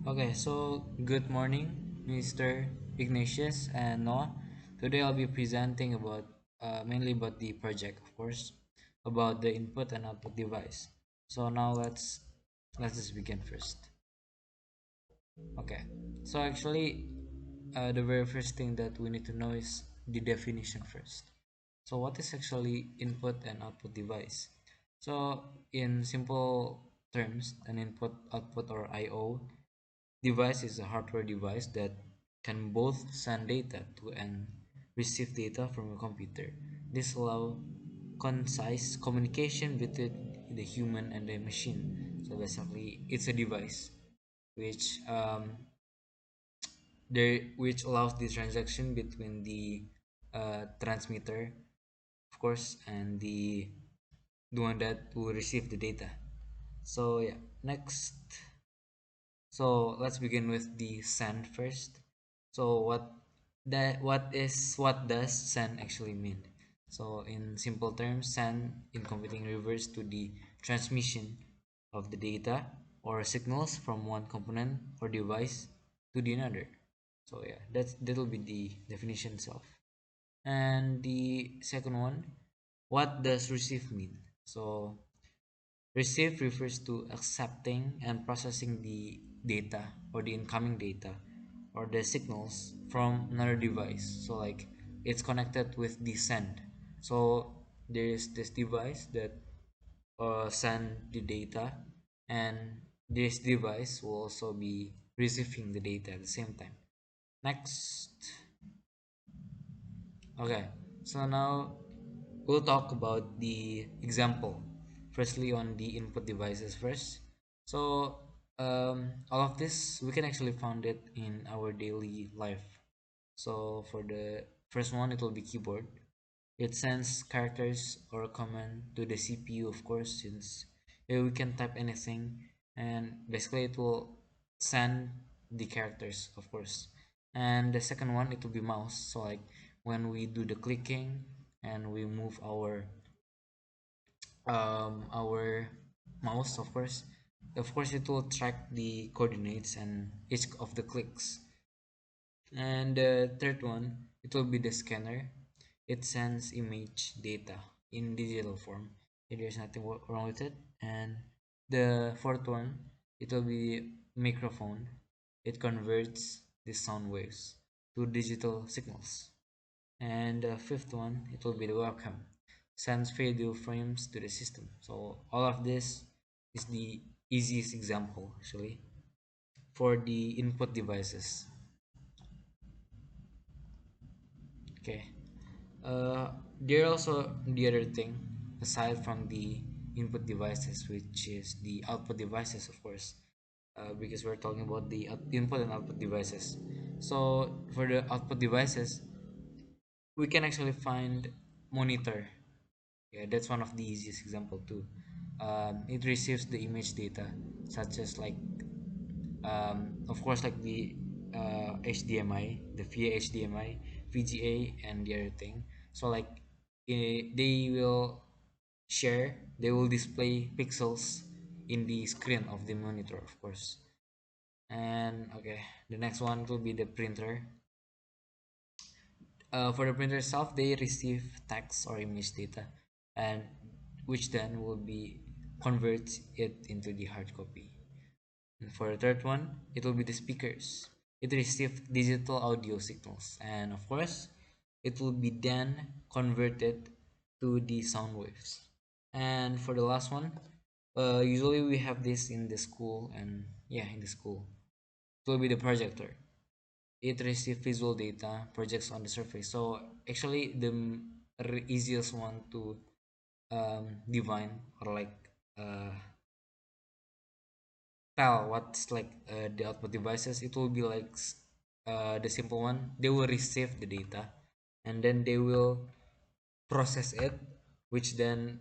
Okay, so good morning, Mr. Ignatius and Noah. Today I'll be presenting about mainly about the project, of course, about the input and output device. So now let's just begin first. Okay, so actually, the very first thing that we need to know is the definition first. So what is actually input and output device? So in simple terms, an input, output, or I/O device is a hardware device that can both send data to and receive data from a computer. This allows concise communication between the human and the machine. So basically, it's a device which which allows the transaction between the transmitter, of course, and the one that will receive the data. So yeah, next. So let's begin with the send first. So what does send actually mean? So in simple terms, send in computing refers to the transmission of the data or signals from one component or device to the another. So yeah, that'll be the definition itself. And the second one, what does receive mean? So receive refers to accepting and processing the data or the incoming data or the signals from another device. So like it's connected with the send. So there is this device that send the data, and this device will also be receiving the data at the same time. Next. Okay, so now we'll talk about the example. Firstly, on the input devices first. So, all of this we can actually find it in our daily life. So, for the first one, it will be keyboard. It sends characters or command to the CPU, of course, since we can type anything, and basically it will send the characters, of course. And the second one, it will be mouse. So like when we do the clicking and we move our mouse, of course it will track the coordinates and each of the clicks. And the third one, it will be the scanner. It sends image data in digital form. There's nothing wrong with it. And the fourth one, it will be microphone. It converts the sound waves to digital signals. And the fifth one, it will be the webcam. Sends video frames to the system. So all of this is the easiest example actually for the input devices. Okay. There also the other thing aside from the input devices, which is the output devices, of course, because we're talking about the input and output devices. So for the output devices, we can actually find monitor. Yeah, that's one of the easiest example too. It receives the image data, such as like of course like the HDMI, the via HDMI, VGA, and the other thing. So like they will display pixels in the screen of the monitor, of course. And okay, the next one will be the printer. For the printer itself, they receive text or image data, and which then will be convert it into the hard copy. And for the third one, it will be the speakers. It receives digital audio signals, and of course, it will be then converted to the sound waves. And for the last one, usually we have this in the school, and yeah, in the school, it will be the projector. It receives visual data, projects on the surface. So actually, the easiest one to divine or like uh, tell what's like the output devices, it will be like the simple one. They will receive the data, and then they will process it, which then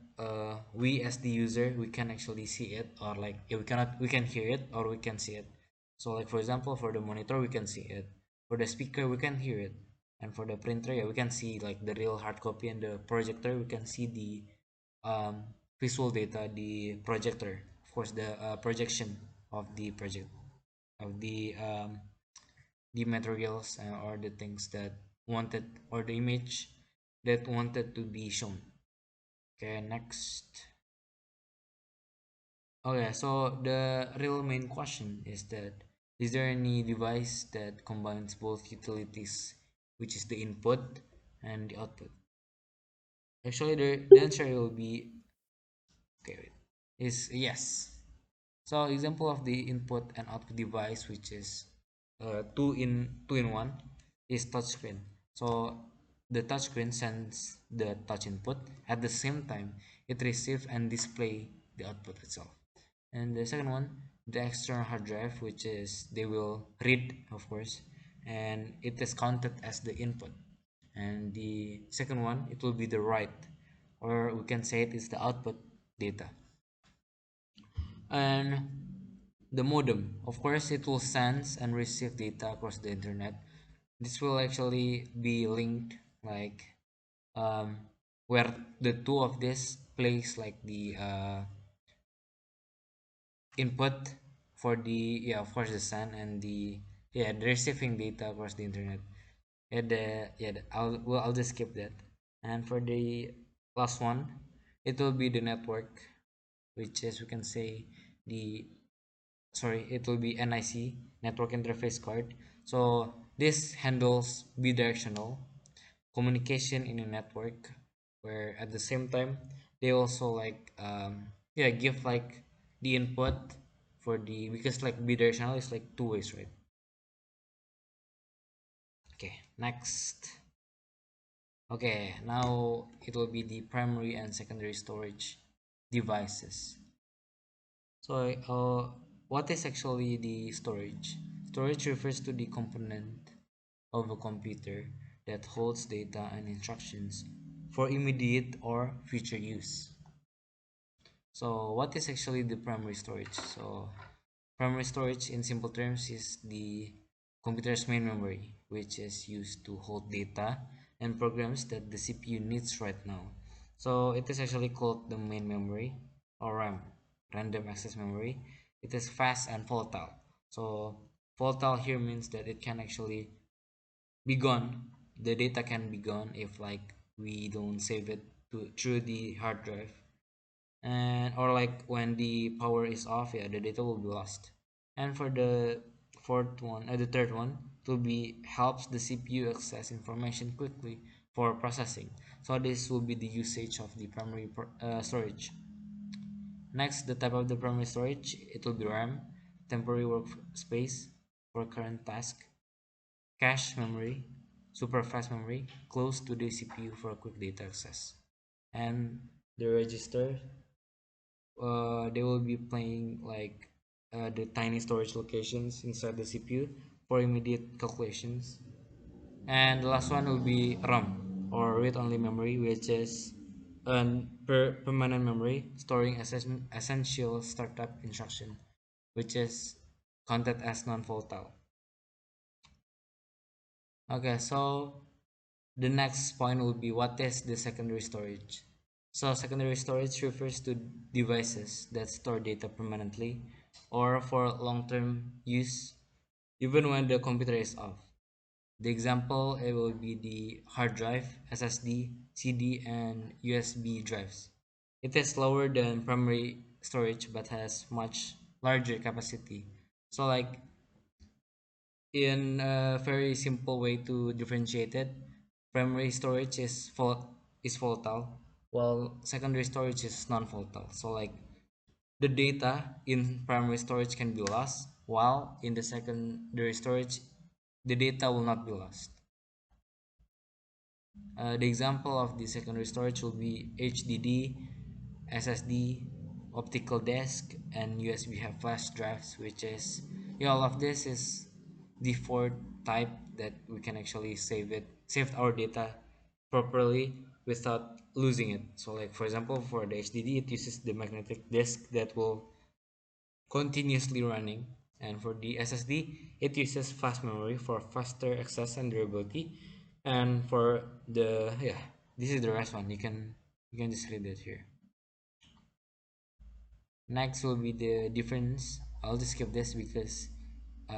we as the user, we can actually see it, or like if we can hear it or we can see it. So like for example, for the monitor we can see it, for the speaker we can hear it, and for the printer, yeah, we can see like the real hard copy, and the projector we can see the um, visual data, the projector, of course, the projection of the project. of the materials or the things that wanted, or the image that wanted to be shown. Okay, next. Okay, so the real main question is that, is there any device that combines both utilities, which is the input and the output? Actually, the answer will be, okay, wait, is yes. So example of the input and output device, which is two in one, is touchscreen. So the touchscreen sends the touch input. At the same time, it receives and display the output itself. And the second one, the external hard drive, which is they will read, of course, and it is counted as the input. And the second one, it will be the write, or we can say it is the output data. And the modem, of course, it will send and receive data across the internet. This will actually be linked, like um, where the two of this place like the input for the, yeah, of course, the send and the, yeah, the receiving data across the internet. I'll just skip that. And for the last one, it will be the network, which is, we can say, the, sorry, it will be NIC, network interface card. So this handles bidirectional communication in a network, where at the same time they also like yeah, give like the input for the, because like bidirectional is like two ways, right? Okay, next. Okay, now it will be the primary and secondary storage devices. So, what is actually the storage? Storage refers to the component of a computer that holds data and instructions for immediate or future use. So, what is actually the primary storage? So, primary storage, in simple terms, is the computer's main memory, which is used to hold data and programs that the CPU needs right now. So it is actually called the main memory, or RAM, random access memory. It is fast and volatile. So volatile here means that it can actually be gone. The data can be gone if like we don't save it through the hard drive, and or like when the power is off, yeah, the data will be lost. And for the the third one, it will be helps the CPU access information quickly for processing. So this will be the usage of the primary storage. Next, the type of the primary storage, it will be RAM, temporary workspace for current task, cache memory, super fast memory, close to the CPU for quick data access. And the register, they will be playing like the tiny storage locations inside the CPU for immediate calculations. And the last one will be RAM, or read-only memory, which is an permanent memory storing essential startup instruction, which is counted as non-volatile. Okay, so the next point will be, what is the secondary storage? So secondary storage refers to devices that store data permanently or for long-term use even when the computer is off. The example, it will be the hard drive, SSD, CD, and USB drives. It is slower than primary storage but has much larger capacity. So like, in a very simple way to differentiate it, primary storage is volatile, while secondary storage is non-volatile. So like, the data in primary storage can be lost, while in the secondary storage the data will not be lost. The example of the secondary storage will be HDD, SSD, optical disk, and USB have flash drives, which is, yeah, all of this is the fourth type that we can actually save our data properly without losing it. So like, for example, for the HDD, it uses the magnetic disk that will continuously running, and for the SSD, it uses fast memory for faster access and durability. And for the, yeah, this is the rest one, you can just read it here. Next will be the difference. I'll just skip this because I